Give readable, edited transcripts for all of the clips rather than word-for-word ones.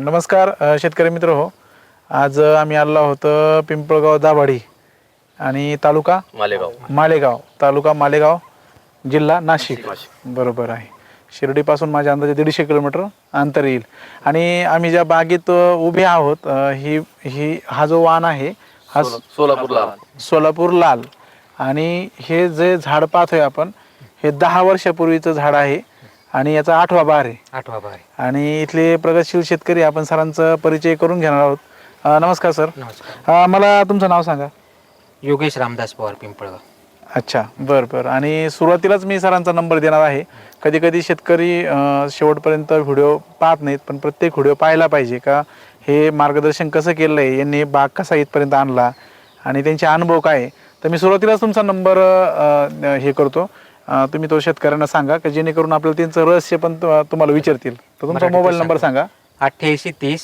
नमस्कार शेतकरी मित्र हो. आज आम्ही आलो आहोत पिंपळगाव दाभाडी आणि तालुका मालेगाव तालुका मालेगाव जिल्हा नाशिक. बरोबर आहे. शिर्डीपासून माझ्या अंदाजे 150 किलोमीटर अंतर येईल. आणि आम्ही ज्या बागेत उभे आहोत हा जो वाण आहे हा सोलापूर लाल. आणि हे जे झाड पाहतोय आपण हे 10 वर्षापूर्वीचं झाड आहे आणि याचा 8वा बहार आहे. आणि इथले प्रगतशील शेतकरी आपण सरांचा परिचय करून घेणार आहोत. नमस्कार सर. नमस्कार. मला तुमचं नाव सांगा. योगेश रामदास पवार, पिंपळगाव. अच्छा, बरं. आणि सुरुवातीलाच मी सरांचा नंबर देणार आहे. कधी कधी शेतकरी शेवटपर्यंत व्हिडिओ पाहत नाहीत, पण प्रत्येक व्हिडिओ पाहायला पाहिजे का हे मार्गदर्शन कसं केलं आहे, यांनी बाग कसा इथपर्यंत आणला आणि त्यांचे अनुभव काय. तर मी सुरुवातीलाच तुमचा नंबर हे करतो. तुम्ही तो शेतकऱ्यांना सांगा की जेणेकरून आपल्याला त्यांचं रहस्य पण तुम्हाला विचारतील. तर तुमचा मोबाईल नंबर सांगा. 88 30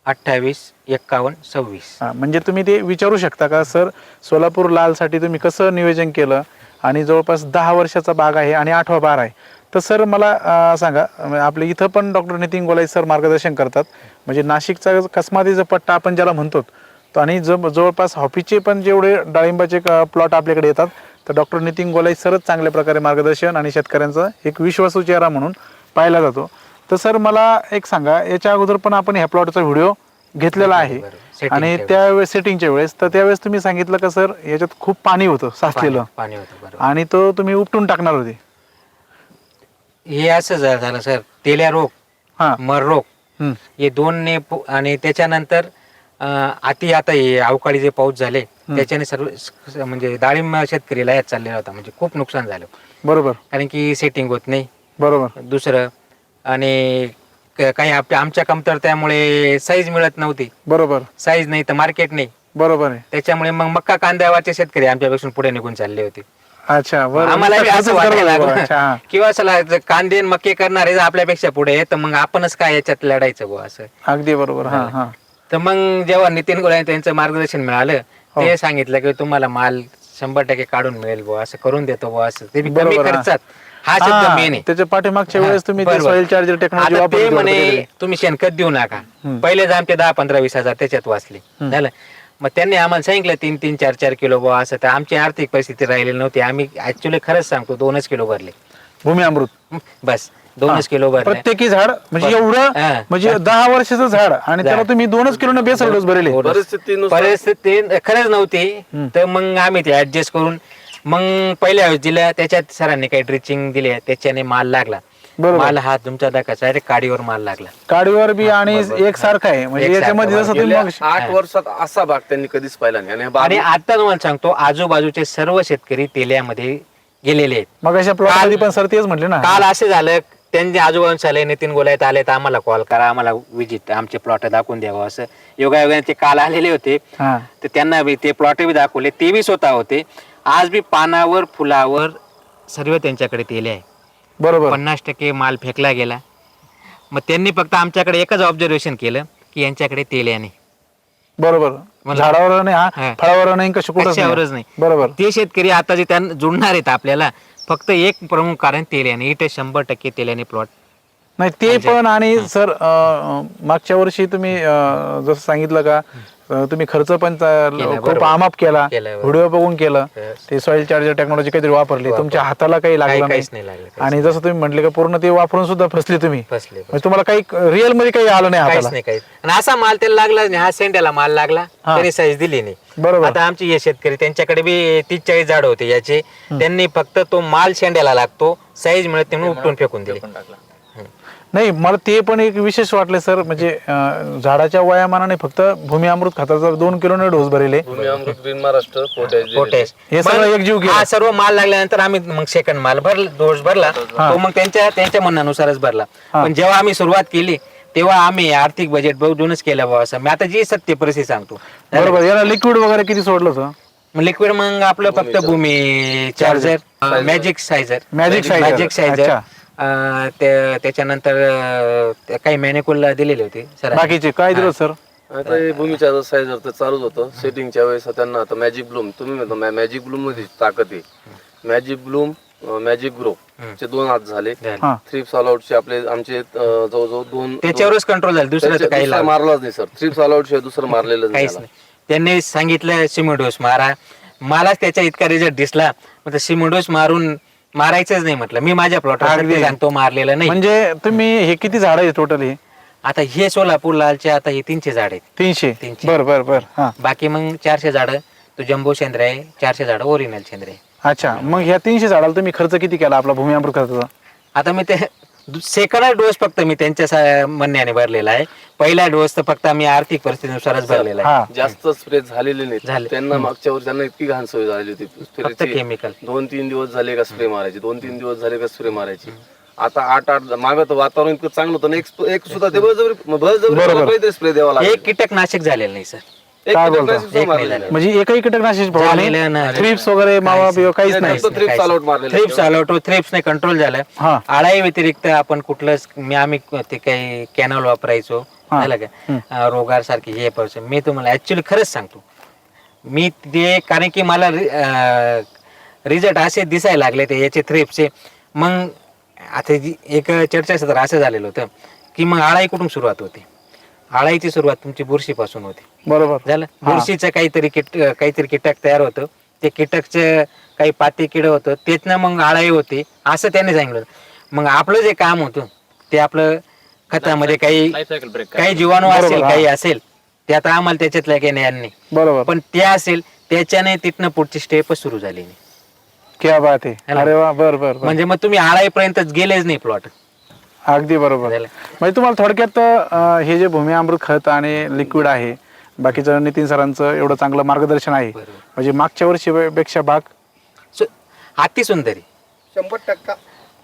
28 51 26. म्हणजे तुम्ही ते विचारू शकता का सर सोलापूर लालसाठी तुम्ही कसं नियोजन केलं आणि जवळपास 10 वर्षाचा बाग आहे आणि 8वा बहार आहे. तर सर मला सांगा, आपले इथं पण डॉक्टर नितीन गोलाय सर मार्गदर्शन करतात. म्हणजे नाशिकचा कसमातीचा पट्टा आपण ज्याला म्हणतो तो, आणि जवळपास हॉफीचे पण जेवढे डाळिंबाचे प्लॉट आपल्याकडे येतात तर डॉक्टर नितीन गोलाय सरच चांगल्या प्रकारे मार्गदर्शन आणि शेतकऱ्यांचा एक विश्वासू चेहरा म्हणून पाहिला जातो. तर सर मला एक सांगा, याच्या अगोदर पण आपण ह्या प्लॉटचा व्हिडिओ घेतलेला आहे आणि त्यावेळेस सेटिंगच्या वेळेस तर त्यावेळेस तुम्ही सांगितलं का सर याच्यात खूप पाणी होतं साचलेलं आणि तो तुम्ही उपटून टाकणार होते. हे असं झालं सर, तेल्या रोग, मर रोग हे दोन ने आणि त्याच्यानंतर आता हे अवकाळी जे पाऊस झाले त्याच्याने सर्व म्हणजे डाळिंब शेतकरीला यात चाललेला होता. म्हणजे खूप नुकसान झालं. बरोबर. कारण की सेटिंग होत नाही. बरोबर. दुसरं आणि काही आमच्या कमतरतेमुळे साईज मिळत नव्हती. बरोबर. साईज नाही तर मार्केट नाही. बरोबर आहे. त्याच्यामुळे मग मक्का कांद्यावरचे शेतकरी आमच्यापासून पुढे निघून चालले होते. अच्छा, आम्हाला असं वाटायला लागलं किंवा चला कांदे मक्के करणारे आपल्यापेक्षा पुढे तर मग आपणच काय याच्यात लढायचं बुवा असं. अगदी बरोबर. तर मग जेव्हा नितीन गोलाय त्यांचं मार्गदर्शन मिळालं ते सांगितलं की तुम्हाला माल 100% काढून मिळेल बुवा, असं करून देतो बुवा, असं ते कमी खर्चात. हा शब्द मेन आहे. त्याच्या पाठीमागच्या वेळेस तुम्ही सॉइल चार्जर टेक्नॉलॉजी वापरली म्हणे तुम्ही शेणखत देऊ नका. पहिलेच आमचे 10 15 20 हजार त्याच्यात वाचले झालं. मग त्यांनी आम्हाला सांगितलं 3 4 4 किलो बुवा असं. तर आमची आर्थिक परिस्थिती राहिलेली नव्हती. आम्ही ऍक्च्युअली खरंच सांगतो 2च किलो भरले भूमी अमृत. बस 2च किलो भरले प्रत्येकी झाड. म्हणजे एवढं म्हणजे 10 वर्षाचं झाड आणि त्याला तुम्ही 2च किलो बेसल डोस भरले. परिस्थिती खरंच नव्हती. तर मग आम्ही ते ऍडजस्ट करून मग पहिल्या वेळेस दिल्या. त्याच्यात सरांनी काही ड्रिचिंग दिले, त्याच्याने माल लागला. माल हा तुमचा दाखवायचा डायरेक्ट काडीवर माल लागला. काडीवर बी आणि एकसारखा आहे. म्हणजे याच्यामध्ये जसं तुम्ही 8 वर्षात असा भाग त्यांनी कधीच पाहिला नाही. आणि आता तुम्हाला सांगतो आजूबाजूचे सर्व शेतकरी तेल्यामध्ये गेलेले आहेत. मग अशा प्लॉट पण सर तेच म्हटले ना. काल असे झालं त्यांचे आजूबाजूचे आले नितीन गोलायत आले तर आम्हाला कॉल करा, आम्हाला विजिट आमचे प्लॉट दाखवून द्यावं असं. योगायोगाने ते काल आलेले होते तर त्यांना ते प्लॉट बी दाखवले. ते बी स्वतः होते. आज बी पानावर फुलावर सर्व त्यांच्याकडे तेले आहे. बरोबर. 50% माल फेकला गेला. मग त्यांनी फक्त आमच्याकडे एकच ऑब्झर्वेशन केलं की यांच्याकडे तेल्या नाही. बरोबर. झाडावर नाही, फळावर नाही, कशावरच नाही. बरोबर. ते शेतकरी आता जे त्यांना जुळणार आहेत आपल्याला फक्त एक प्रमुख कारण तेल्याने. इथे 100% तेल्याने प्लॉट नाही ते पण. आणि सर मागच्या वर्षी तुम्ही जसं सांगितलं का तुम्ही खर्च पण खूप आमाप केला, व्हिडिओ बघून केलं. ते सॉइल चार्जर टेक्नॉलॉजी काहीतरी वापरली, तुमच्या हाताला काही लागलं नाही. आणि जसं तुम्ही म्हटले का पूर्ण ते वापरून सुद्धा फसले तुम्ही. तुम्हाला काही रिअल मध्ये काही आलं नाही हाताला. आणि असा माल त्याला लागला नाही. हा सेंड्याला माल लागला त्याने साईज दिली नाही. बरोबर. आता आमचे हे शेतकरी त्यांच्याकडे बी 30 40 झाड होते याचे. त्यांनी फक्त तो माल शेंड्याला लागतो, साईज मिळत म्हणून उपटून फेकून दिले. नाही मला ते पण एक विशेष वाटले सर. म्हणजे झाडाच्या वयामानाने फक्त भूमी अमृत खताचा 2 किलोने डोस भरले. भूमी अमृत ग्रीन महाराष्ट्र पोटॅश हे सगळं एकजीव केलं. हा सर्व माल लागल्यानंतर आम्ही मग सेकंड माल डोस भरला. तो मग त्यांच्या म्हणण्यानुसारच भरला. पण जेव्हा आम्ही सुरुवात केली तेव्हा आम्ही आर्थिक बजेट बघूनच केलं बाबा असं. मी आता जी सत्य परिस्थिती सांगतो. बरोबर. याला लिक्विड वगैरे किती सोडलं होतं? लिक्विड मग आपलं फक्त भूमी चार्जर, मॅजिक सायझर त्याच्यानंतर काही मॅनिक्युल दिलेले होते सर. बाकीचे काय दिलं सर? आता भूमीच्या साईजर तर चालूच होतं. सेटिंगच्या वेळेस त्यांना आता मॅजिक ब्लूम तुम्ही म्हणतो मॅजिक ब्लूम मध्ये ताकद आहे. मॅजिक ब्लूम मॅजिक ग्रो चे 2 हात झाले. हा. थ्रिप्स ऑल आउटचे आपले आमचे जवळजवळ 2 त्याच्यावरच कंट्रोल झालं, दुसरं तर काही लावलं मारलाच नाही सर. थ्रिप्स ऑल आउट शिवाय दुसरं मारलेलं काहीच नाही. नाही. त्यांनी सांगितलं सिमोडोस मारा, मलाच त्याचा इतका रिझल्ट दिसला, मग सिमोडोस मारून मारायचंच नाही म्हटलं. मी माझ्या प्लॉटवर सांगतो मारलेलं नाही. म्हणजे तुम्ही हे किती झाड आहे टोटल? हे आता हे सोलापूर लालचे आता हे 300 झाड आहेत. 300. 300. बर बर बर. हा. बाकी मग 400 झाड तो जम्बो शेंद्रे आहे, 400 झाड ओरिजिनल शेंद्रे आहे. अच्छा, मग ह्या 300 झाडाला तुम्ही खर्च किती केला आपला भूमी अमृत खर्चाचा? आता मी ते सेकंड डोस फक्त मी त्यांच्या म्हणण्याने भरलेला आहे. पहिला डोस तर फक्त आम्ही आर्थिक परिस्थितीनुसारच भरलेला आहे. हा. जास्त स्प्रे झालेले नाही. झाले. त्यांना मागच्या वर्षी त्यांना इतकी घाण सवय झाली होती फक्त स्प्रेची. केमिकल 2-3 दिवस झाले का स्प्रे मारायची, 2-3 दिवस झाले का स्प्रे मारायची. आता 8-8 मागं तर वातावरण इतकं चांगलं होतं ना, एक सुद्धा ते बळजबरी स्प्रे द्यावा लागला. एक कीटकनाशक झालेलं नाही सर. एक काय कीटकनाशक बोलता? सुद्धा मारलेलं नाही. म्हणजे एकही कीटकनाशक झालेलं नाही. थ्रिप्स वगैरे मावा बिवा काहीच नाही. फक्त थ्रिप्स ऑल आउट मारलेलं. थ्रिप्स आलो थ्रिप्स ने कंट्रोल झालं. हा. आळाई व्यतिरिक्त आपण कुठलंच आम्ही ते काही कॅनल वापरायचो, हा. झालं का रोगार सारखे हे पाहिजे. मी तुम्हाला ऍक्च्युली खरंच सांगतो, मी ते कारण की मला रिझल्ट असे दिसायला लागले ते याचे थ्रिप्सचे. मग आता एक चर्चासत्र असं झालेलं होतं की मग आळाई कुठून सुरुवात होते? आळाईची सुरुवात तुमची बुरशीपासून होते. बरोबर झालं. बुरशीचं काहीतरी कीटक तयार होतं, ते कीटकचं काही पाती किड होतं, त्यातनं मग आळाई होते असं त्याने सांगितलं. मग आपलं जे काम होतं ते आपलं खतामध्ये काही जीवाणू असेल, काही असेल ते आता आम्हाला त्याच्यातल्या काही ज्ञान नाही, बरोबर. पण ते असेल त्याच्याने तिथनं पुढची स्टेपच सुरू झाली नाही. क्या बात आहे. अरे वा. बर बर बर. म्हणजे मग तुम्ही आळाईपर्यंत गेलेच नाही प्लॉट. अगदी बरोबर. झालं. म्हणजे तुम्हाला थोडक्यात हे जे भूमी अमृत खत आणि लिक्विड आहे, बाकीचं नितीन सरांचं एवढं चांगलं मार्गदर्शन आहे, बरोबर. म्हणजे मागच्या वर्षीपेक्षा बाग अति सुंदरी 100%.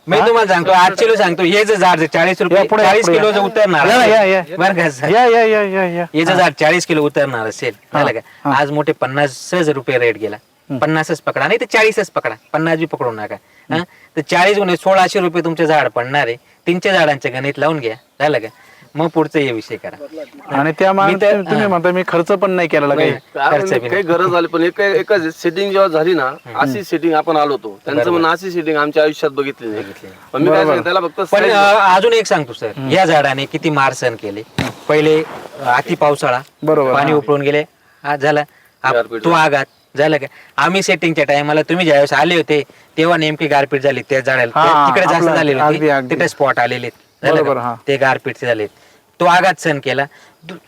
मी तुम्हाला सांगतो, 8 किलो सांगतो. हे जे झाड 40 रुपये, या पुढे, 40 पुढे. किलो उतरणार या, या, या. असेल, बरं का सर? या या या या या. हे जे झाड 40 किलो उतरणार असेल, झालं का? आज मोठे 50 रुपये रेट गेला. 50च पकडा, नाही तर 40च पकडा, 50 बी पकडू नका. हा? तर 40 गुणे 1600 रुपये तुमचे झाड पडणार आहे. 300 झाडांचे गणित लावून घ्या, झालं का? मग पुढचं हे विषय करा. आणि त्या मी तर- तुम्ही म्हणता मी खर्च पण नाही केलेला काही. खर्च बी काही गरज आली पण एकच सेटिंग जेव्हा झाली ना, अशी सेटिंग आपण आलो होतो. त्यांचं म्हणणं अशी सेटिंग आमच्या आयुष्यात बघितली नाही. पण मी काय सांगितलं त्याला फक्त पण size- अजून एक सांगतो सर, या झाडाने किती मार सहन केले. पहिले अति पावसाळा, बरोबर. पाणी उपळून गेले, आज झाला गारपीट तो आघात, झालं का? आम्ही सेटिंगच्या टायमाला तुम्ही ज्यावेळेस आले होते तेव्हा नेमकी गारपीट झाली त्या झाडाला, हा, तिकडे जास्त आपलं- झालेली अगदी, होती, अगदी. तिथे स्पॉट आलेले, झालं बरोबर, का? हा. ते गारपीटचे झाले, तो आघात सहन केला.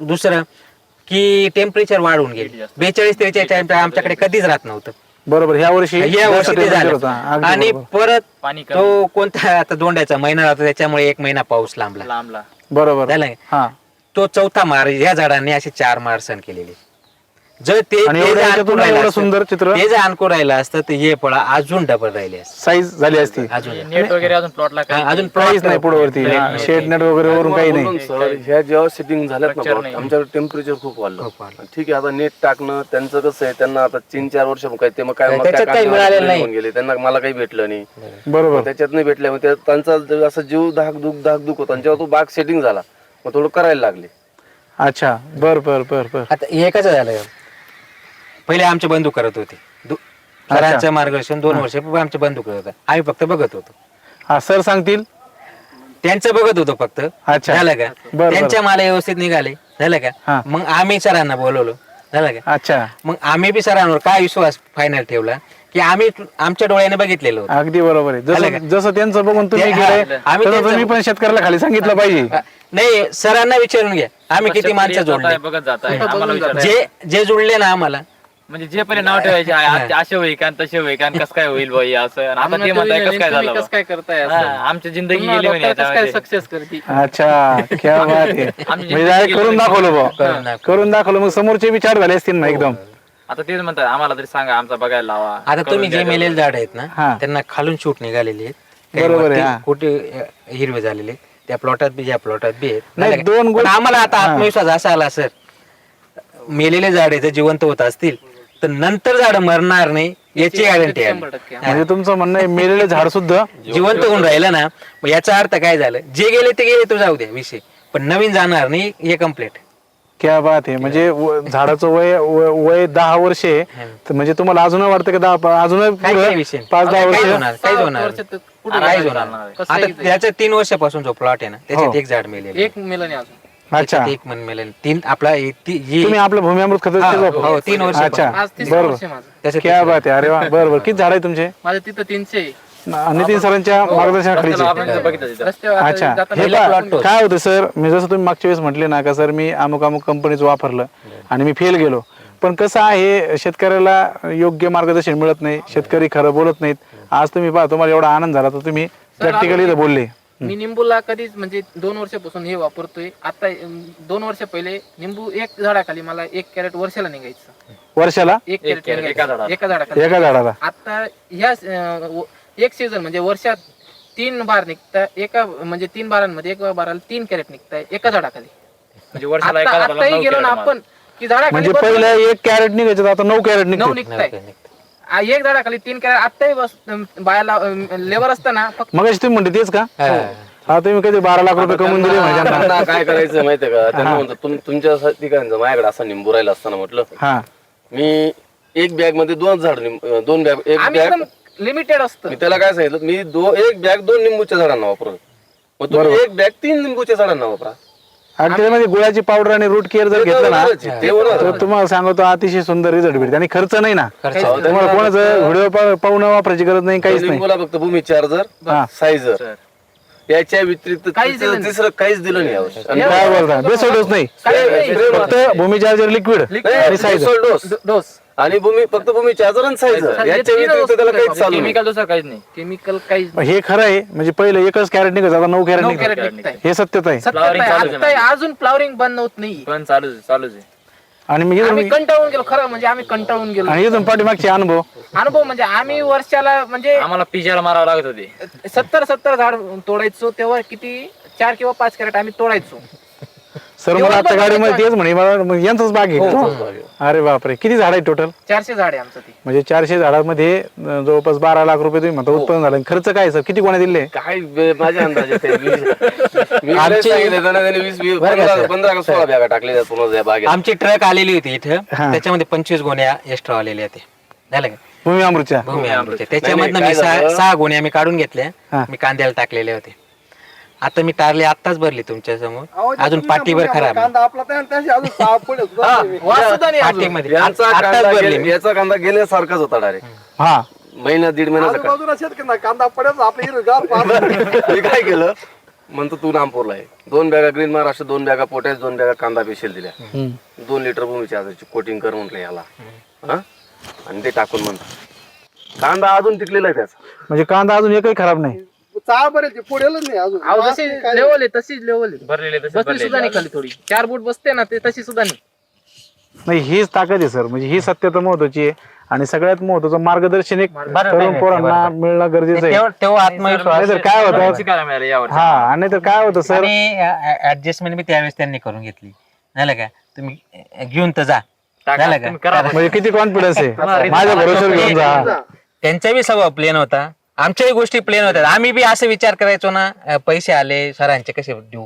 दुसरं की टेम्परेचर वाढून गेले. 42-43 आमच्याकडे कधीच राहत नव्हतं. बरोबर. ह्या वर्षी या वर्षी ते जास्त झालं. होता. अगदी आणि बरोबर. परत तो कोणता आता दोंड्याचा महिना राहतो, त्याच्यामुळे 1 महिना पाऊस लांबला, बरोबर. झालं का? हा. तो चौथा मार या झाडांनी असे 4 मार सहन केलेले. जर ते आणि ते एवढं जर याच्यातून आणखून राहिलं एवढं असतं, सुंदर चित्र ते जर आणखून राहिलं असतं तर हे फळ अजून डबल राहिले असते. साईज झाली असती. अजून नेट वगैरे अजून प्लॉटला अजून काहीच नाही पुढे वरती. शेड नेट वगैरे वरून काही नाही. म्हणून सर ह्या जेव्हा सेटिंग झाल्यात ना Structure plot, आमच्याकडे टेम्परेचर खूप वाढलं. खूप वाढलं. ठीक आहे, आता नेट टाकणं त्यांचं कसं आहे, त्यांना आता 3-4 वर्ष काय ते मग काय मग त्याच्यात काय काही काढणार, मिळालेलं नाही. होऊन गेले त्यांना, मला काही भेटलं नाही. बरोबर. त्याच्यात नाही भेटल्या, मग त्यांचा असं जीव धाकधूक होता. आणि जेव्हा तो बाग सेटिंग झाला मग थोडं करायला लागले. अच्छा. बर बर बर बर. आता हे कसं झालं, पहिले आमचे बंधू करत होते, सरांचं मार्गदर्शन 2 वर्ष आमचे बंधू करत होते, आम्ही फक्त बघत होतो. हा, सर सांगतील. त्यांचं बघत होतो फक्त, अच्छा. झालं का? बरं. त्यांच्या माला व्यवस्थित निघाले, झालं हा. का? मग आम्ही सरांना बोलवलं, झालं का? अच्छा. मग आम्ही बी सरांवर काय विश्वास फायनल ठेवला की आम्ही आमच्या डोळ्याने बघितलेलं होतं. अगदी बरोबर आहे. झालं जसं जसं त्यांचं बघून तुम्ही ते- गेले आम्ही तसं त्यांचं- तुम्ही पण शेतकऱ्याला खाली सांगितलं पाहिजे. नाही, सरांना विचारून घ्या आम्ही किती माणसं जोडले, बघत जात आहे आम्हाला विचारायचं. जे जुळले ना आम्हाला. म्हणजे जे पहिले नाव ठेवायचे असे होईल का तसे होईल का कसं काय होईल बाई असं, आणि आता ते म्हणताय कसं काय झालं काय करताय हा, आमची जिंदगी गेली म्हणे याच्यामध्ये. सक्सेस करते. अच्छा. क्या बात आहे. म्हणजे direct करून दाखवलं बुवा. करून दाखवलं, मग समोरचे विचार झाले असतील ना एकदम. आता तेच म्हणतात आम्हाला तरी सांगा, आमचा बघायला लावा. आता तुम्ही जे मेलेले झाड आहेत हा. ना, त्यांना खालून शूट निघालेले आहेत, काही बरोबर आहे, वरती हा. कुठे हिरवे झालेले आहेत. त्या प्लॉटात बी, ज्या प्लॉटात बी आहेत, नाही, झालं का? 2 पण गोष्टी- आम्हाला आता हा. आत्मविश्वास असा आला सर, मेलेले झाड जर जिवंत होत असतील तर नंतर झाड मरणार नाही याची गॅरंटी आहे. 100%. म्हणजे तुमचं म्हणणं आहे मेलेले झाड सुद्धा जिवंत होऊन राहिलं ना, मग याचा अर्थ काय झालं, जे गेले ते गेले तो जाऊ द्या विषय, पण नवीन जाणार नाही हे कम्प्लीट. क्या बात आहे. म्हणजे झाडाचं वय 10 वर्ष आहे, तर म्हणजे तुम्हाला अजून वाटतं की अजून काही विषय नाही. 5-10 काहीच वर्ष होणार, काहीच होणार नाही. वर्षात कुठे काहीच जायचं होणार चालणार आहे? नाही. आता त्याचा 3 वर्षापासून जो प्लॉट आहे ना त्याच्यात हो. एक झाड मेलेलं एक मेलं नाही अजून. अच्छा. एक मन मेलेलं 3 आपला तुम्ही आपलं भूमी अमृत खत हो 3 वर्ष अच्छा आज 30 बरोबर. वर्ष माझं. त्याच्यात क्या बात आहे. अरे वा. बरोबर. किती झाड आहे तुमचे? माझं तिथं 300 नितीन सरांच्या मार्गदर्शनाखाली आपण बघितलं तिथं. रस्त्यावर अच्छा. आता जाताना हे पहिला पहा, plot काय होतं सर, मी जसं तुम्ही मागच्या वेळेस म्हटले ना का सर मी अमुक कंपनीचं वापरलं आणि मी फेल गेलो, पण कसं आहे शेतकऱ्याला योग्य मार्गदर्शन मिळत नाही, शेतकरी खरं बोलत नाहीत. आज तुम्ही पहा तुम्हाला एवढा आनंद झाला तर तुम्ही प्रॅक्टिकली बोलले. मी निंबूला कधीच म्हणजे 2 वर्षापासून हे वापरतोय. आता 2 वर्ष पहिले निंबू एक झाडाखाली मला 1 कॅरेट वर्षाला निघायचं. वर्षाला 1 कॅरेट कॅरेट निघायचं. एका झाडाला. एका झाडाखाली. एका झाडाला. आता ह्या एक सीझन म्हणजे वर्षात 3 बार निघता. एका म्हणजे 3 बारांमध्ये एका बाराला 3 कॅरेट निघताय एका झाडाखाली. म्हणजे वर्षाला एका झाडाला आताही 9 गेलो ना कॅरेट आपण की झाडाखाली म्हणजे बसून पहिलं 1 कॅरेट निघायचं आता 9 कॅरेट 9 निघते. निघताय. एक झाडाखाली 3 कॅरेट आताही बस बायाला लेबर असताना फक्त मग तुम्ही म्हणते तेच का? हा तुम्ही कधी 12 लाख रुपये कमवून दिले म्हणजे त्यांना? त्यांना काय करायचं माहितीये का, त्यांना म्हणतो तुमच्यासाठी काय नाही, माझ्याकडे असा निंबू राहिला असताना म्हटलं हा मी एक बॅग मध्ये 2 झाड 2 बॅग एक आम्ही बॅग एकदम लिमिटेड असतं. मी त्याला काय सांगितलं, मी एक बॅग 2 निंबूच्या झाडांना वापरतो, मग तुम्ही एक बॅग 3 निंबूच्या झाडांना वापरा. आणि त्याच्यामध्ये गुळाची पावडर आणि रूट केअर जर घेतलं ना ते बरोबर. तर तुम्हाला सांगतो अतिशय सुंदर रिझल्ट भेटते आणि खर्च नाही ना. खर्च तुम्हाला कोणाचं व्हिडिओ पाहून वापरायची गरज नाही, काहीच नाही. निंबूला फक्त भूमी चार्जर हा. सायझर याच्या व्यतिरिक्त काहीच दिलं नाही. तिसरं काहीच दिलं नाही यावर्षी. आणि काय बोलता? बेसोड डोस नाही, काही नाही. फक्त भूमी चार्जर लिक्विड आणि साईज. बेसोल डोस डोस आणि फक्त भूमी चार्जर आणि सायझर याच्या व्यतिरिक्त त्याला काहीच चालू नाही. केमिकल दुसरं काहीच नाही. केमिकल काहीच हे खरं आहे. म्हणजे पहिलं एकच कॅरेट निघत आता 9 कॅरेट 9 निघत. कॅरेट निघताय. हे सत्यत आहे. सत्य Flowering आहे. चालूच आत्ताही अजून फ्लॉवरिंग बंद होत नाही. पण चालूच आहे. आणि मी आम्ही कंटाळून गेलो खरं म्हणजे आम्ही कंटाळून गेलो. आणि इथून पाठीमागचे अनुभव अनुभव म्हणजे आम्ही वर्षाला म्हणजे आम्हाला पिजाला मारावं लागत होते. 70 झाड तोडायचो तेव्हा किती 4 किंवा 5 कॅरेट आम्ही तोडायचो. सर मला आता गाडीमध्ये तेच म्हणे मला मग यांचाच बाग आहे. अरे बापरे, किती झाड आहे टोटल? 400 झाड आहे आमचं ते. म्हणजे 400 झाडामध्ये जवळपास 12 लाख रुपये तुम्ही म्हणता उत्पन्न झालं. खर्च काय सर, किती कोणा दिले? काय माझ्या अंदाजे ते 20 सांगितले त्यांना, त्यांनी 15 का 16 बॅगा टाकलेल्या पूर्ण त्या बागेत. आमची ट्रक आलेली होती इथं, त्याच्यामध्ये 25 गोण्या एक्स्ट्रा आलेल्या होते. झालं का? भूमी अमृतच्या. भूमी अमृतच्या. त्याच्यामधनं काय मी झालं? 6 गोण्या मी काढून घेतल्या. हा. मी कांद्याला टाकलेले होते. आता मी टारले आत्ताच भरली तुमच्या समोर, अजून पाठीभर खराब आहे. वास सुद्धा नाही अजून. पाठीमध्ये यांचा आत्ताच कांदा भरली मी. याचा कांदा गेल्यासारखाच होता डायरेक्ट. हा महिना 1.5 महिन्याचा मी काय केलं म्हणतो तू नामपूरला आहे, 2 बॅगा ग्रीन महाराष्ट्र, 2 बॅगा पोटॅश, 2 बॅगा कांदा पेशल दिल्या, 2 लिटर भूमीची आजाची कोटिंग कर म्हटलं याला. हा आणि ते टाकून म्हणतो कांदा अजून टिकलेला आहे त्याचा. म्हणजे कांदा अजून एकही खराब नाही. अहो, जशी लेवल आहे तशीच लेवल आहे. भरलेले तसे बसली सुद्धा नाही खाली थोडी 4 फूट बसते ना ते तशी सुद्धा नाही. नाही हीच ताकद आहे सर. म्हणजे ही सत्यता महत्वाची आहे आणि सगळ्यात महत्वाचं मार्गदर्शन एक तरुण पोरांना मिळणं गरजेचं आहे. तेव्हा आत्मविश्वास नाहीतर काय होतं, शिकायला मिळालं यावर्षी. हा आणि नाहीतर काय होतं सर, आणि ऍडजस्टमेंट मी त्यावेळेस त्यांनी करून घेतली. झालं का? तुम्ही घेऊन तर जा. टाका, झालं का? तुम्ही करा. म्हणजे किती कॉन्फिडन्स आहे, माझ्या भरोश्यावर घेऊन जा. त्यांचा स्वभाव प्लेन होता, आमच्याही गोष्टी प्लेन होत्या. आम्ही बी असे विचार करायचो ना, पैसे आले सरांचे कसे देऊ.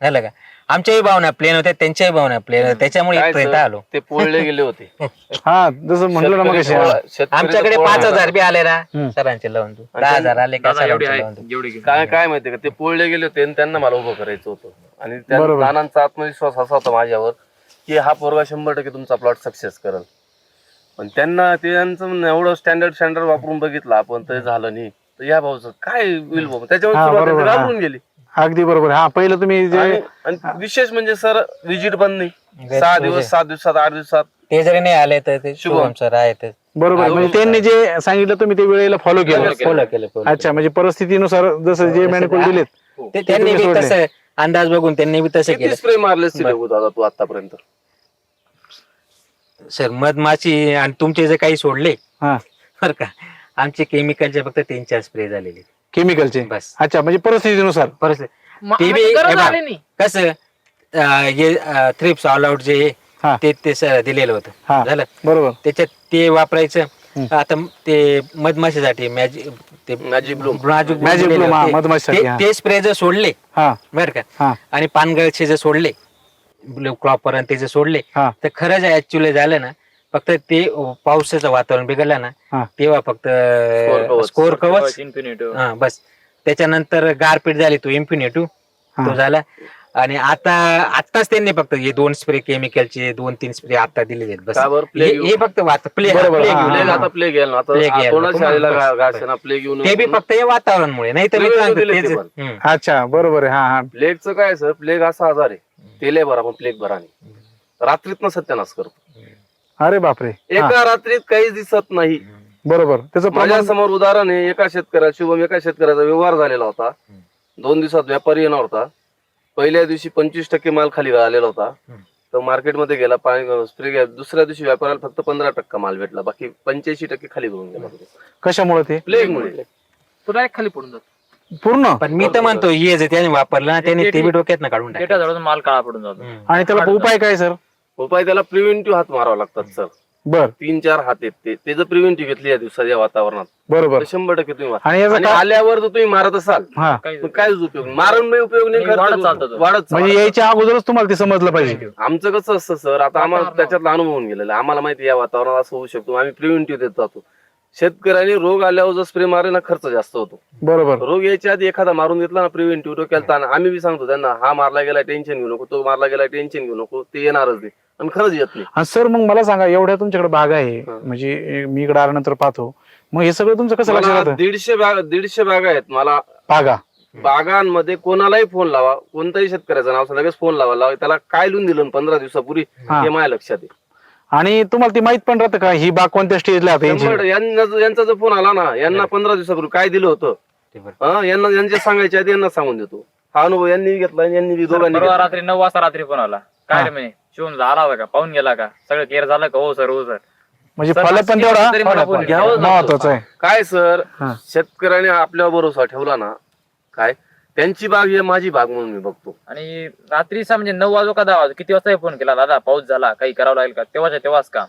झालं का? आमच्याही भावना प्लेन होत्या, त्यांच्याही भावना प्लेन होत्या. त्याच्यामुळे काय इथपर्यंत सर, आलो. ते पोळले गेले होते. हा जसं म्हणलं ना मग आमच्याकडे 5,000 बी आले ना सरांचे लावून तू 10,000 आले का दादा एवढी सरांचे आहे, लावून तू. एवढी घेऊन. काय माहितीये का, ते पोळले गेले होते आणि त्यांना मला उभं करायचं होतं. आणि बरोबर. नानांचा आत्मविश्वास असा होता माझ्यावर की हा पोरगा 100% तुमचा प्लॉट सक्सेस करेल. पण त्यांना त्यांचं म्हणणं एवढं स्टँडर्ड वापरून बघितलं आपण तर झालं नाही, तर या भाऊचं काय होईल भाऊ, त्याच्यावर हा, सुरुवात बरोबर, घाबरून गेली. अगदी बरोबर. हा पहिलं तुम्ही जे आणि विशेष म्हणजे सर विजिट बंद नाही, 6 दिवस 7 दिवसात 8 दिवसात ते जरी नाही आले तर ते शुभम सर आहेत. बरोबर म्हणजे त्यांनी जे सांगितलं तुम्ही ते वेळेला फॉलो केलं. फॉलो केलं. अच्छा, म्हणजे परिस्थितीनुसार जसं जे मॅनिक्युल दिलेत त्यांनी बी तसं अंदाज बघून त्यांनी बी तसं किती केलं. स्प्रे मारले दादा तू आतापर्यंत? सर मधमाशी आणि तुमचे जे काही सोडले हा बरं का, आमचे केमिकलचे फक्त 3-4 स्प्रे झालेले केमिकलचे. बस. अच्छा, म्हणजे परिस्थितीनुसार. ते बी गरज हे बघा, आली नाही. कसं हे थ्रिप्स ऑल आउट जे हा. ते सर दिलेलं हा. होतं. झालं बरोबर. त्याच्यात ते वापरायचं. आता ते मधमाशीसाठी मॅजिक ब्लूम Magic Bloom, हा, मधमाशीसाठी, हा. ते स्प्रे जर सोडले हा बरं का, हा आणि पानगळचे जर सोडले क्रॉप पर्यंत त्याचे सोडले हा. तर खरंच ऍक्च्युअली झालं ना फक्त ते पावसाचं वातावरण बिघडलं हा. ना तेव्हा फक्त कवच. स्कोर कवच इन्फिनिटी हा बस. त्याच्यानंतर गारपीट झाली तो इन्फिनिटिव्ह तो हा. झाला. आणि आताच त्यांनी फक्त हे 2 स्प्रे केमिकलचे 2-3 स्प्रे आता दिलेले आहेत बस. का बरं? प्लेग हे फक्त प्ले बरोबर, हा, प्लेग आता प्लेग येईल ना आता प्लेग यायला कोणाच्या नको शाळेला म्हणून. घास ना प्लेग येऊन ते बी फक्त हे वातावरणमुळे नाही तर मी Preventive सांगतो दिले तेच ते पण. हम्म. अच्छा बरोबर आहे. हा हा प्लेगचं काय सर प्लेग असा आजार आहे तेले भरा पण प्लेग भरा नाही रात्रीतनं सत्यानाश करतो. अरे बापरे. हा, एका रात्रीत काहीच दिसत नाही. बरोबर त्याचं माझ्या प्रमाण समोर उदाहरण आहे एका शेतकऱ्याचा व्यवहार झालेला होता. 2 दिवसात व्यापारी येणार होता. पहिल्या दिवशी 25% माल खाली आलेला होता. तर मार्केटमध्ये गेला पाणी स्प्रे घ्या. दुसऱ्या दिवशी व्यापाऱ्याला फक्त 15% माल भेटला बाकी 85% खाली घेऊन गेला कशामुळे ते प्लेगमुळे. तो डायरेक्ट खाली पडून जातो. पूर्ण पण मी तर म्हणतो हे जे त्याने वापरलं ना त्याने ते बी डोक्यात डोक्यातनं काढून डेटा टाकलं. जवळ माल काळा पडून जातो. आणि त्याला उपाय काय सर? उपाय त्याला प्रिव्हेंटिव्ह हात मारावा लागतात सर. बर 3-4 हात आहेत ते जर प्रिव्हेंटिव्ह घेतली या दिवसात या वातावरणात बरोबर. तर 100% तुम्ही मारा. आणि याचा आणि काय आल्यावर जर तुम्ही मारत असाल हा तर काहीच उपयोग नाही. मारून नाही उपयोग नाही आणि वाढत खर्च चालतं तो. वाढत म्हणजे चालतं. यायच्या अगोदरच तुम्हाला ते समजलं पाहिजे. आमचं कसं असतं सर आता आम्हाला त्याच्यातला अनुभव होऊन गेलेला आहे. आम्हाला माहिती आहे या वातावरणात असं होऊ शकतो आम्ही प्रिव्हेंटिव्ह देत जातो. शेतकऱ्यांनी रोग आल्यावर जर स्प्रे मारले ना खर्च जास्त होतो. बरोबर रोग यायच्या आधी एखादा मारून घेतला ना प्रिव्हेंटिव्ह डोक्याला ताण. आम्ही बी सांगतो त्यांना हा मारला गेला टेन्शन घेऊ नको तो मारला गेला टेन्शन घेऊ नको ते येणारच नाही आणि खरंच येत नाही. आणि सर मग मला सांगा एवढ्या तुमच्याकडे बाग आहे हा. म्हणजे मी इकडे आल्यानंतर पाहतो मग हे सगळं तुमचं कसं लक्षात मला राहतं? 150 बागा आहेत. मला बागा बागांमध्ये कोणालाही फोन लावा कोणत्याही शेतकऱ्याचं नाव लगेच फोन लावा त्याला काय लिहून दिलं 15 दिवसापूर्वी हा. हे माझ्या लक्षात आहे. आणि तुम्हाला ती माहित पण राहतं का ही बाग कोणत्या स्टेजला आहे यांची? यांचा जर फोन आला ना यांना 15 दिवसापूर्वी काय दिलं होतं ते बरं. यांच्या सांगायच्या आधी यांना सांगून देतो. हा अनुभव यांनी घेतला आणि यांनी बी दोघांनी परवा घेतला. रात्री 9 वाजता रात्री फोन आला काय रे म्हणे शिवून आला होता का पाहून गेला का सगळं केअर झालं का हो सर म्हणजे सर, फल पण तरी तेवढा मला फोन घ्यावंच लागतं. महत्वाचं आहे. काय सर हा. शेतकऱ्याने आपल्यावर भरोसा ठेवला ना काय त्यांची बाग ही माझी बाग म्हणून मी बघतो. आणि रात्रीचा म्हणजे 9 वाजो का 10 वाजो किती वाजता फोन केला दादा पाऊस झाला काही करावं लागेल का तेव्हाच का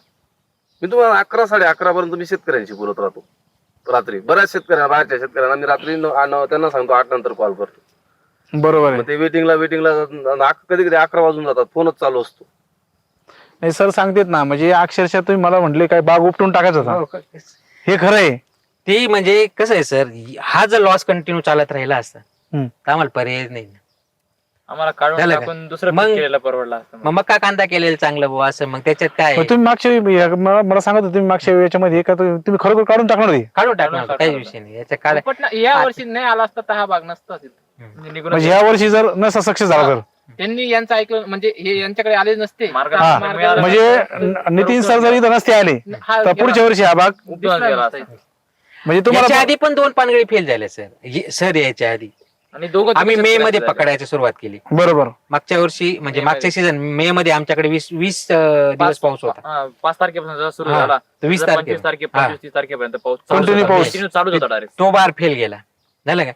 मी तुम्हाला 11-11:30 पर्यंत मी शेतकऱ्यांशी बोलत राहतो रात्री. बऱ्याच शेतकऱ्यांना बाहेरच्या शेतकऱ्यांना मी रात्री त्यांना सांगतो 8 नंतर कॉल करतो. बरोबर आहे. मग ते वेटिंगला कधी कधी 11 वाजून जातात फोनच चालू असतो. नाही सर सांगतेत ना म्हणजे अक्षरशः तुम्ही मला म्हटले काय बाग उपटून टाकायचं होता हो, हे खरं आहे. ते म्हणजे कसं आहे सर हा जर लॉस कंटिन्यू चालत राहिला असता हम्म. तर आम्हाला पर्याय नाही ना. आम्हाला काढून झालं का? टाकून दुसरं मग- पीक केलेलं परवडला असतं मग मका कांदा केलेलं चांगलं बुवा असं मग त्याच्यात काय पण तुम्ही मागच्या मला सांगत होते तुम्ही मागच्या याच्यामध्ये का तुम्ही खरोखर काढून टाकणार होते काढून टाकणार काढून काही टाकणार. विषय नाही याच्या काढ पण या वर्षी नाही आला असता तर हा भाग नसता तिथं. म्हणजे निघून म्हणजे ह्या वर्षी जर नसा सक्सेस झाला तर त्यांनी यांचं ऐकलं म्हणजे हे यांच्याकडे आलेच नसते मार्गदर्शन हा. मिळालं म्हणजे नितीन सर जर इथं नसते आले हा तर पुढच्या वर्षी हा बाग दिसला गेला नसता असता. इथं. म्हणजे याच्या तुम्हाला आधी पण 2 पानगळी फेल झाले सर यायच्या आधी आणि दोघं आम्ही मे मध्ये झाले. पकडायची सुरुवात केली. बरोबर मागच्या वर्षी म्हणजे मे मागच्या सीझन मे मध्ये आमच्याकडे 20 दिवस पाऊस होता. 5 तारखेपासून जेव्हा सुरू हा. झाला तर 20 जर तारखेला. 25 तारखे हा. 25-30 तारखेपर्यंत पाऊस Continue पाऊस. कंटिन्यू चालूच होता डायरेक्ट तो बार फेल गेला झालं का.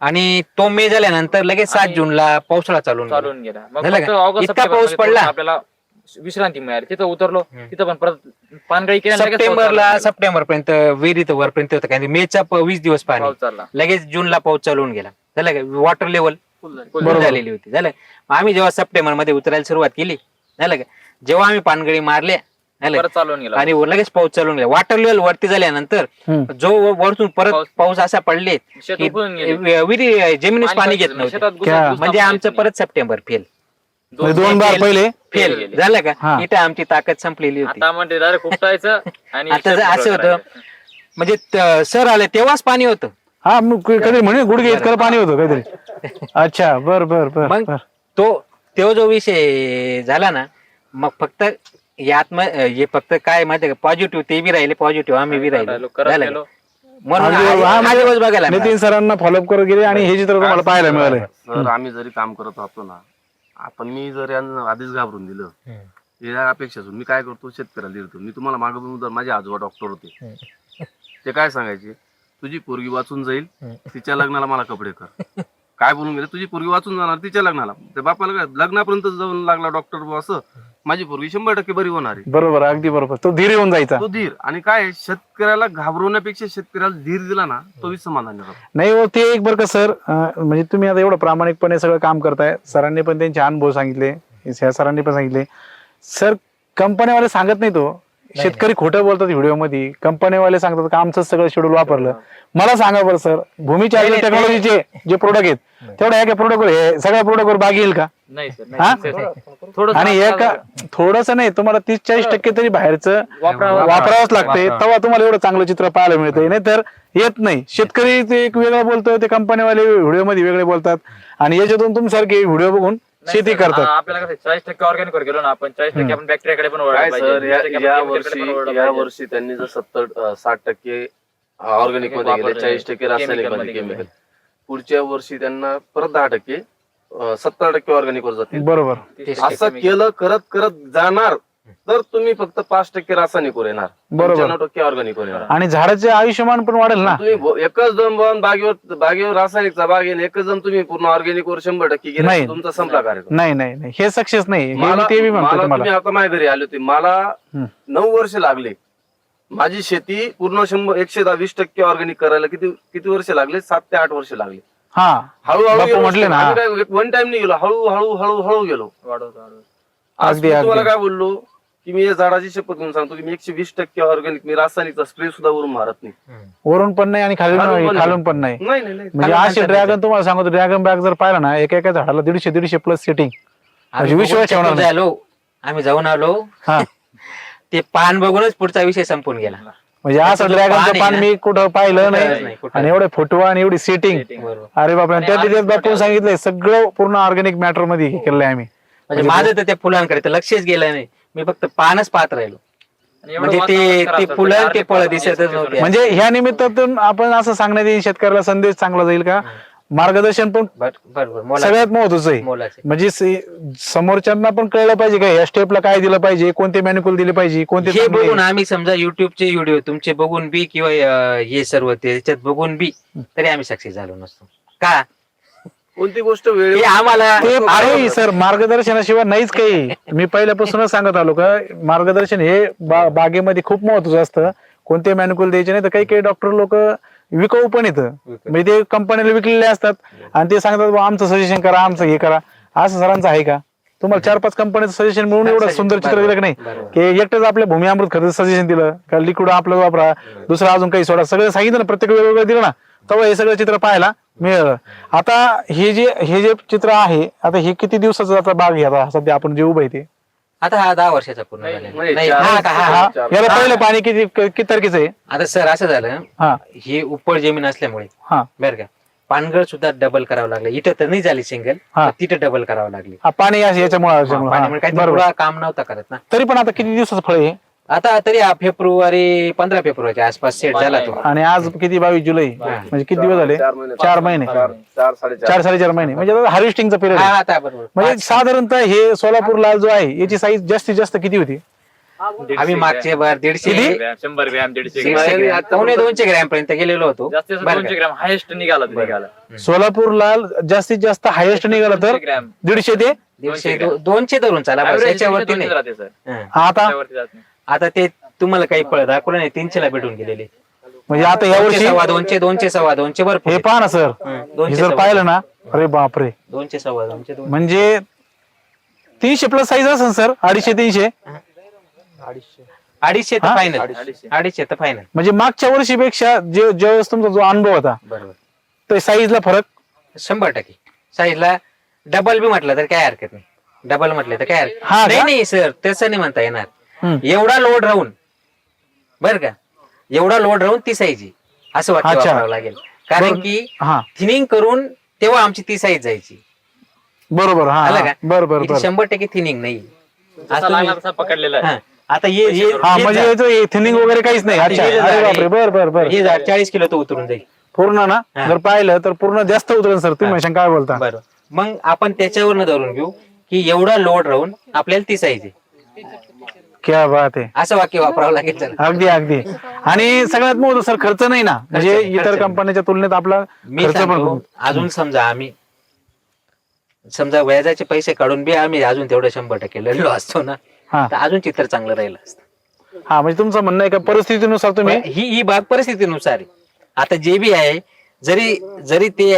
आणि तो मे झाल्यानंतर लगेच 7 आणि- जूनला पावसाळा चालून गेला. चालून गेला मग झालं फक्त का? ऑगस्ट इतका सप्टेंबर पाऊस मध्ये पडला. आपल्याला विश्रांती मिळाली तिथं उतरलो तिथं पण परत पानगळी केल्या लगेच पाऊस सप्टेंबर पर्यंत विहिरीत वरपर्यंत होतं कारण मेचा 20 दिवस पाणी पाऊस चालला लगेच जूनला पाऊस चालून गेला झालं का. वॉटर लेवल बरोबर. झालेली होती झालं. मग आम्ही जेव्हा सप्टेंबर मध्ये उतरायला सुरुवात केली झालं का जेव्हा आम्ही पानगळी मारल्या झालं परत चालून गेला आणि लगेच पाऊस चालून गेला. वॉटर लेवल वरती झाल्यानंतर हम्म. जो वरतून परत पाऊस असा पडले शेत की उकळून गेले. विहिरी जमिनीत पाणी घेत शेतात नव्हते क्या? म्हणजे आमचं परत सप्टेंबर फेल म्हणजे 2 बार पहिले फेल गेले. झालं हा. का. इथं आमची ताकद संपलेली होती. आता म्हणते डायरेक्ट उपटायचं आणि आता जर शेत असं मोकळं होतं करायचं. म्हणजे सर आले तेव्हाच पाणी होतं. हा मग कधी म्हणे गुडघे इतकं पाणी होतं काहीतरी. अच्छा बर बर बर मग बर. तो जो विषय झाला ना मग फक्त हे फक्त काय माहितीये का पॉझिटिव्ह ते बी राहिले पॉझिटिव्ह आम्ही बी राहिलो करत झालं गेलो. का? म्हणून आणि आज- हा हा म्हणजे दिवस बघायला नितीन मिळाला. सरांना फॉलोअप करत गेले आणि हे चित्र तुम्हाला पाहायला मिळालंय. सर आम्ही जरी काम करत राहतो ना आपण मी जर यांना आधीच घाबरून दिलं या अपेक्षा असून मी काय करतो शेतकऱ्याला लिहितो. मी तुम्हाला मागून माझे आजोबा डॉक्टर होते ते काय सांगायचे तुझी पोरगी वाचून जाईल तिच्या लग्नाला मला कपडे कर. काय बोलून गेले तुझी पोरगी वाचून जाणार तिच्या लग्नाला त्या बापाला काय लग्नापर्यंत जाऊन लागला डॉक्टर असं माझी पोरगी 100% बरी होणार आहे. बरोबर अगदी बरोबर तो धीर येऊन जायचा. तो धीर आणि काय शेतकऱ्याला घाबरवण्यापेक्षा शेतकऱ्याला धीर दिला ना तो समाधान होतो. नाही हो ते एक बरं का सर म्हणजे तुम्ही आता एवढं प्रामाणिकपणे सगळं काम करताय सरांनी पण त्यांचे अनुभव सांगितले ह्या सरांनी पण सांगितले. सर कंपनीवाले सांगत नाही तो, शेतकरी खोटं बोलतात व्हिडिओमध्ये. कंपनीवाले सांगतात का आमचं सगळं शेड्यूल वापरलं. मला सांगा बरं सर, भूमी चार्जर टेक्नॉलॉजीचे जे प्रोडक्ट आहेत तेवढ्या एका प्रोडक्टवर हे सगळ्या प्रोडक्टवर बाग येईल का? नाही सर, हा? थोडं आणि एका थोडस नाही, तुम्हाला 30-40% तरी बाहेरचं वापरावंच लागतंय, तेव्हा तुम्हाला एवढं चांगलं चित्र पाहायला मिळतंय. नाही तर येत नाही. शेतकरी ते एक वेगळं बोलतोय, ते कंपनीवाले व्हिडिओ मध्ये वेगळे बोलतात, आणि याच्यातून तुमच्यासारखे व्हिडिओ बघून शेती करतात. आपल्याला कसं 40% ऑर्गॅनिक वर गेलो ना आपण, 40% आपण बॅक्टेरियाकडे पण काय वळायला सर, पाहिजे, 40% या आपण chemical कडे पण वळायला या पाहिजे. वर्षी त्यांनी जर 60% ऑर्गॅनिक मध्ये गेले, 40% रासायनिक मध्ये केमिकल. पुढच्या वर्षी त्यांना परत 10%, 70% ऑर्गॅनिक वर जातील. बरोबर असं केलं करत करत जाणार तर तुम्ही फक्त 5% रासायनिक वर येणार, बरोबर. 95% ऑर्गॅनिक वर येणार. आणि झाडाचे आयुष्यमान पण वाढेल ना. तुम्ही एकच दम बांधून बागेवर रासायनिकचा बाग येईल, एकच दम तुम्ही पूर्ण ऑर्गॅनिक वर 100% गेले, नाही. तुमचा संपला कार्यक्रम. नाही नाही नाही, हे सक्सेस नाही. हे मी मला ते बी म्हणतो मला तुम्हाला. तुम्ही आता माझ्या घरी आले होते, मला 9 वर्ष लागले. माझी शेती पूर्ण 120% ऑर्गॅनिक करायला किती वर्ष लागले? 7 ते 8 वर्ष लागले. हा हळूहळू बापू गेलो. म्हटले ना. आम्ही काय वन टाइम नाही गेलो, हळूहळू हळूहळू गेलो. वाढवतो. आज अगदी, मी तुम्हाला अगदी. काय बोललो की मी या झाडाची शपथ घेऊन सांगतो की मी 120% ऑर्गॅनिक, मी रासायनिकचा स्प्रे सुद्धा वरून मारत नाही. वरून पण नाही आणि खालून पण नाही. खालून पण नाही. नाही नाही नाही. म्हणजे खालून असे माणसं ड्रॅगन, तुम्हाला सांगतो ड्रॅगन बॅग जर पाहिला ना, एका एका झाडाला 150 प्लस सेटिंग. आम्ही विश्वास बघून ठेवणार चकित नाही. झालो. आम्ही जाऊन आलो, हा ते पान बघूनच पुढचा विषय संपून गेला. म्हणजे असं त्याचं जो ड्रॅगनचं पान आहे पान ना, मी कुठं पाहिलं कुठंच नाही. नाही, कुठंच आणि एवढे फुटवा आणि एवढी सेटिंग. बरोबर. अरे बापरे. आणि त्या तिथे आर्थिक बापून सांगितलंय सगळं पूर्ण ऑर्गॅनिक मॅटर मध्ये हे केलंय आम्ही. म्हणजे माझं तर त्या फुलांकडे तर लक्षच गेलं नाही, मी फक्त पानच पाहत राहिलो. आणि एवढं म्हणजे वातावरण खराब ते झालं. फुलं आणि ते आर्थिक फळं वातावरण दिसतच success नव्हते. होणार. म्हणजे ह्या निमित्तातून आपण असं सांगण्यात येईल शेतकऱ्याला संदेश चांगला जाईल का, मार्गदर्शन पण बरोबर, मोलाचं. सगळ्यात महत्वाचं आहे. मोलाचं. म्हणजे समोरच्यांना पण कळलं पाहिजे का या स्टेपला काय दिलं पाहिजे, कोणते मॅन्युकल दिले पाहिजे, कोणते हे चांगले. बघून आम्ही समजा युट्यूबचे व्हिडिओ तुमचे बघून बी किंवा हे सर्व त्याच्यात बघून बी तरी आम्ही सक्सेस झालो नसतो का? कोणती गोष्ट हे वेळेवर आम्हाला ते अरे सर, मार्गदर्शनाशिवाय नाहीच काही. मी पहिल्यापासूनच सांगत आलो का मार्गदर्शन हे बागेमध्ये खूप महत्वाचं असतं. कोणते मॅन्युकल द्यायचे नाही तर काही काही डॉक्टर लोक विकू पण येतं. म्हणजे ते कंपनीला विकलेले असतात आणि ते सांगतात बा आमचं सजेशन करा, आमचं हे करा. असं सरांचं आहे का? तुम्हाला 4-5 कंपनीचं सजेशन मिळून एवढं सुंदर चित्र दिलं की नाही, की एकटंच आपल्या भूमी अमृत खर्च सजेशन दिलं का लिक्विड आपलं वापरा, दुसरं अजून काही सोडा, सगळं सांगितलं ना, प्रत्येक वेगवेगळं दिलं ना, तेव्हा हे सगळं चित्र पाहायला मिळालं. आता हे जे चित्र आहे, आता हे किती दिवसाचं आता बाग घ्या सध्या आपण जे उभं आहे ते? आता हा 10 वर्षाचा पूर्ण झालेला. नाही, नाही, चार- हा का, हा, हा, हा. याला पहिलं पाणी किती तारखेचं आहे? आता सर असं झालं, हा हे उप्पळ जमीन असल्यामुळे हा बरं का पानगळ सुद्धा डबल करावं लागलं. इथं तर नाही झाली सिंगल, हा. तिथं डबल करावं लागली. हा, पाणी याच्यामुळे पाण्यामुळे काही बरोबर. पुरा काम नव्हता करत ना. तरी पण आता किती दिवसाचं फळ आहे? आता तरी 15 फेब्रुवारीच्या आसपास सेट झाला तो. आणि आज किती 22 जुलै, म्हणजे किती दिवस झाले? 4 महिने, 4-4.5 4-4.5 महिने, म्हणजे हार्वेस्टिंगचा पिरियड हा आहे. आता बरोबर. म्हणजे साधारणतः हे सोलापूर लाल जो आहे याची साईज जास्तीत जास्त किती होती? आम्ही मागचे बर 150 100 ग्रॅम 150 150 ग्रॅम ग्रॅम, पावणे 200 ग्रॅम पर्यंत गेलेलो होतो. जास्तीत जास्त 200 ग्रॅम हायेस्ट निघाला तो निघाला. सोलापूर लाल जास्तीत जास्त हायेस्ट निघाला तर 200 ग्रॅम 150 ते 200 धरून चाला बस, Average याच्यावरती 200 नाही. राहते सर, हा. आता त्यावरती जात नाही. आता ते तुम्हाला काही फळ दाखवलं नाही, 300 ला भेटून गेलेले. म्हणजे आता या वर्षी 200 200 भरपूर. हे पहा ना सर, हे जर पाहिलं ना, अरे बापरे, 200 म्हणजे 300 प्लस साईज असेल सर, 250-300. 250 तर फायनल, 250. 250 तर फायनल. म्हणजे मागच्या वर्षीपेक्षा ज्यावेळेस तुमचा जो अनुभव होता बरोबर, तर साईजला फरक 100%. साईजला डबल बी म्हटलं तर काय हरकत नाही, डबल म्हटलं तर काय हरकत हा का? नाही. नाही सर, तसं नाही म्हणता येणार. हम्म. एवढा लोड राहून बर का, एवढा लोड राहून ती साईज असं वाक्य अच्छा. वापरावं लागेल. कारण बरं. की हा थिनिंग करून तेव्हा आमची ती साईज जायची. बरोबर. हा आलं हा. का? बरोबर इथे बरोबर. 100% थिनिंग नाही. जसा लागला तसा पकडलेला आहे. हा, आता हे हा म्हणजे याचं थिनिंग वगैरे काहीच नाही. अच्छा, हे जे अरे झाड बापरे, आहे, बर बर बर. हे झाड 40 किलो तर उतरून जाईल. पूर्ण ना, हा. जर पाहिलं तर पूर्ण जास्त उतरेल सर. तुम्ही म्हणशाल काय बोलता? बरं, मग आपण त्याच्यावरनं धरून घेऊ की एवढा लोड राहून आपल्याला ती साईज आहे, क्या बात आहे. असं वाक्य वापरावं लागेल. चला, अगदी अगदी. आणि सगळ्यात महत्त्वाचं सर खर्च नाही ना, म्हणजे खर्च इतर नाही. कंपन्यांच्या तुलनेत आपला मी खर्च सांगतो, पण अजून समजा आम्ही व्याजाचे पैसे काढून बी आम्ही अजून तेवढं 100% लढलो असतो ना, हा तर अजून चित्र चांगलं राहिलं असतं. हा, म्हणजे तुमचं म्हणणं आहे का परिस्थितीनुसार तुम्ही ही बाग परिस्थितीनुसार आहे. आता जे बी आहे, जरी ते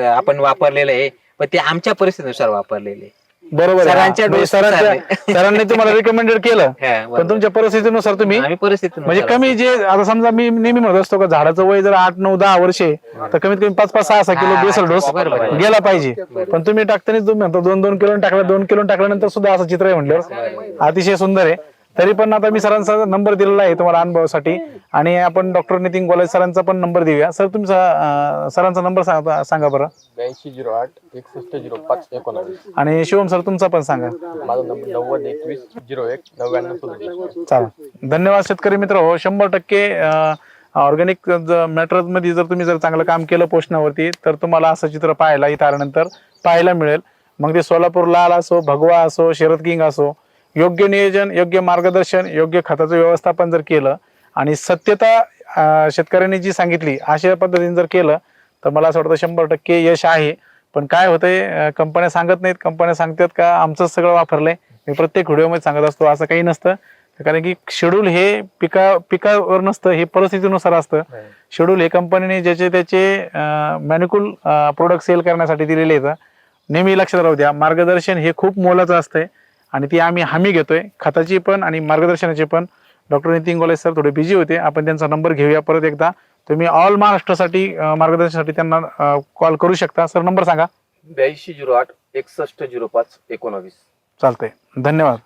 आपण वापरलेलं आहे, पण ते आमच्या परिस्थितीनुसार वापरलेले आहे. बरोबर आहे. सरांच्या म्हणजे डोस सरांनी तुम्हाला रिकमेंडेड केलं हा, पण बरोबर. तुमच्या परिस्थितीनुसार तुम्ही आम्ही परिस्थिती म्हणजे कमी जे आता समजा मी नेहमी म्हणत असतो का झाडाचं वय जर 8, 9, 10 वर्षे तर कमीत कमी 5, 6 किलो हा, बेसल डोस बरोबर आहे. गेला पाहिजे. पण तुम्ही टाकताना तुम्ही म्हणता 2 किलो टाकला, 2 किलो टाकल्यानंतर सुद्धा असं चित्र आहे म्हटल्यावर अतिशय सुंदर आहे. तरी पण आता मी सरांचा नंबर दिलेला आहे तुम्हाला अनुभवासाठी आणि आपण डॉक्टर नितीन गोलाय सरांचा पण नंबर देऊया. सर तुमचा सरांचा नंबर सांगा बरं. 8208 6105 आणि शिवम सर तुमचा पण सांगा. माझा नंबर 902101 99 चला धन्यवाद शेतकरी मित्र हो. 100% ऑर्गॅनिक मॅटर मध्ये जर तुम्ही जर चांगलं काम केलं पोषणावरती तर तुम्हाला असं चित्र पाहायला इथं आल्यानंतर पाहायला मिळेल. मग ते सोलापूर लाल असो, भगवा असो, शरद किंग असो, योग्य नियोजन, योग्य मार्गदर्शन, योग्य खताचं व्यवस्थापन जर केलं आणि सत्यता शेतकऱ्यांनी जी सांगितली अशा पद्धतीने जर केलं तर मला असं वाटतं 100% यश आहे. पण काय होतंय कंपन्या सांगत नाहीत, कंपन्या सांगतात का आमचंच सगळं वापरलंय. मी प्रत्येक व्हिडिओमध्ये सांगत असतो असं काही नसतं. कारण की शेड्यूल हे पिकावर नसतं, हे परिस्थितीनुसार असतं. शेड्यूल हे कंपनीने ज्याचे त्याचे मॅन्युकुल प्रोडक्ट सेल करण्यासाठी दिलेले आहेत. नेहमी लक्षात राहू द्या, मार्गदर्शन हे खूप मोलाचं असतंय आणि ती आम्ही हमी घेतोय खताची पण आणि मार्गदर्शनाची पण. डॉक्टर नितीन गोलाय सर थोडे बिझी होते, आपण त्यांचा नंबर घेऊया परत एकदा. तुम्ही ऑल महाराष्ट्रासाठी मार्गदर्शनासाठी त्यांना कॉल करू शकता. सर नंबर सांगा. 8208 6105 19. चालतंय, धन्यवाद.